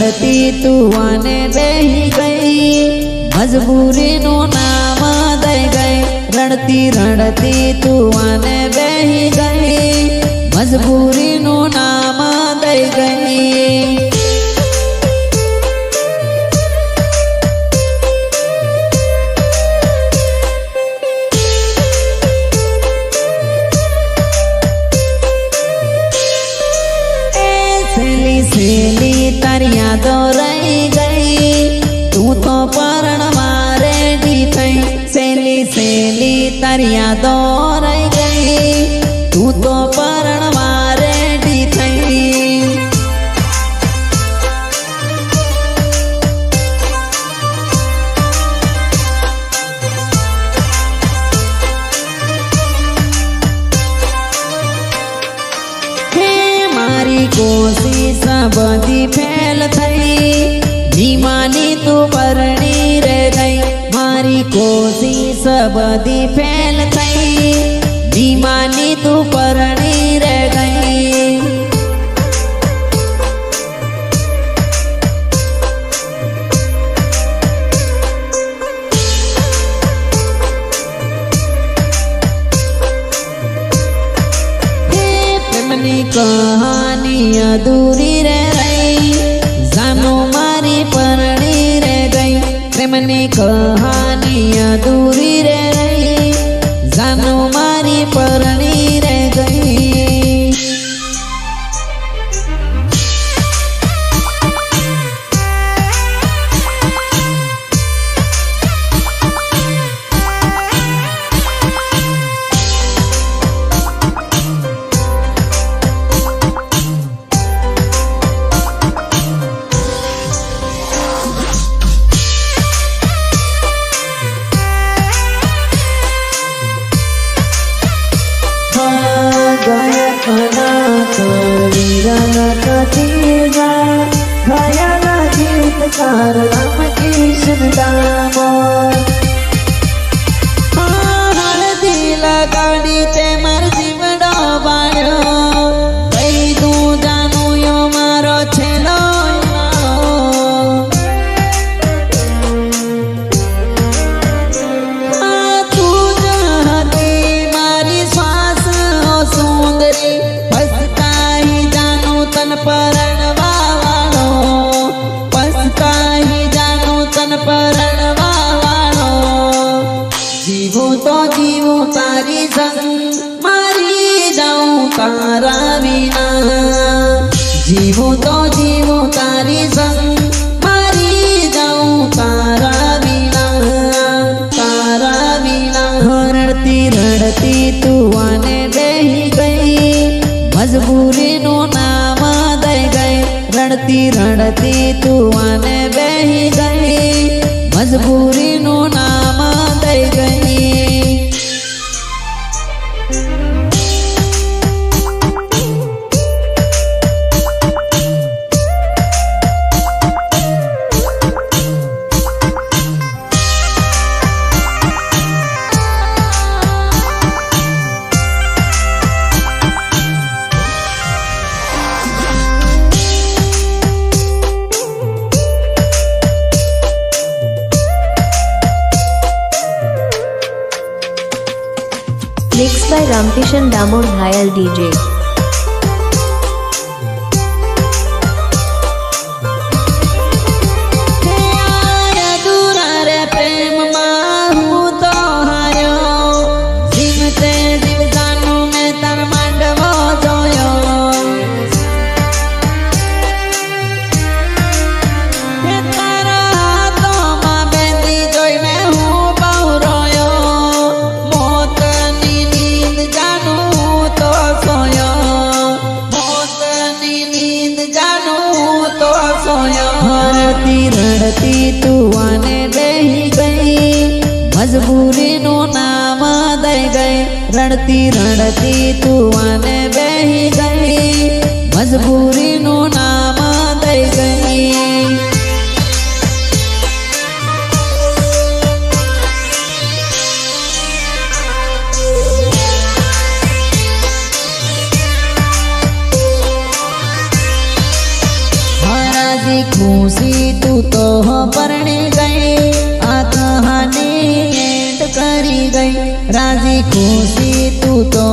રડતી તું આને બેહી ગઈ, મજબૂરીનું નામ દઈ ગઈ. રડતી રડતી તું આને બેહી ગઈ, મજબૂરીનું નામ દઈ ગઈ. સેલી તારી યાદો રહી ગઈ, તું તો પરણવા રેડી થઈ. સેલી સેલી તારી યાદો રહી ગઈ, તું તો પરણવા રેડી થઈ. મારી કોશિશ બધી ફેલ થઈ, ધીમાની તું પરણી રે ગઈ. મારી કોશિશ બધી ફેલ થઈ, ધીમાની તું પરણી રે ગઈ. પ્રેમની કહાની અધૂરી રે રહી, જાનો મારી પરણી રે ગઈ. પ્રેમની કહાની અધૂરી રે રહી, જાનો મારી પરણી રે ગઈ. હળદી લગાડી તે માર જીવડો બાળ્યો, કઈ તું જાનું યો મારો છેલ્લો. તું જ હતી મારી શ્વાસ સુંદરી, પસ્તાઈ જાનું તન પરણવા વાળો, પસ્તાઈ જાનું તન પરણવા વાળો. જીવું તો જીવું તારી સંગ, મારી જાઉં તારા વિના. જીવું તો જીવું તારી સંગ, મારી જાઉં તારા વિના, તારા વિના. રડતી રડતી તું આને બેહી ગઈ, મજબૂરીનું નામ દઈ ગઈ. રડતી રડતી તું આને બેહી ગઈ, મજબૂરીનું નામ દઈ ગઈ. Mixed by Ramkishan Damod Ghayal DJ. રડતી તું આને બેહી ગઈ, મજબૂરીનું નામ દઈ ગઈ. રડતી રડતી તું આને બેહી ગઈ, મજબૂરીનું નામ દઈ ગઈ. राजी खुशी तू तो परणी गई आ कहानी एंड करी गई राजी खुशी तू तो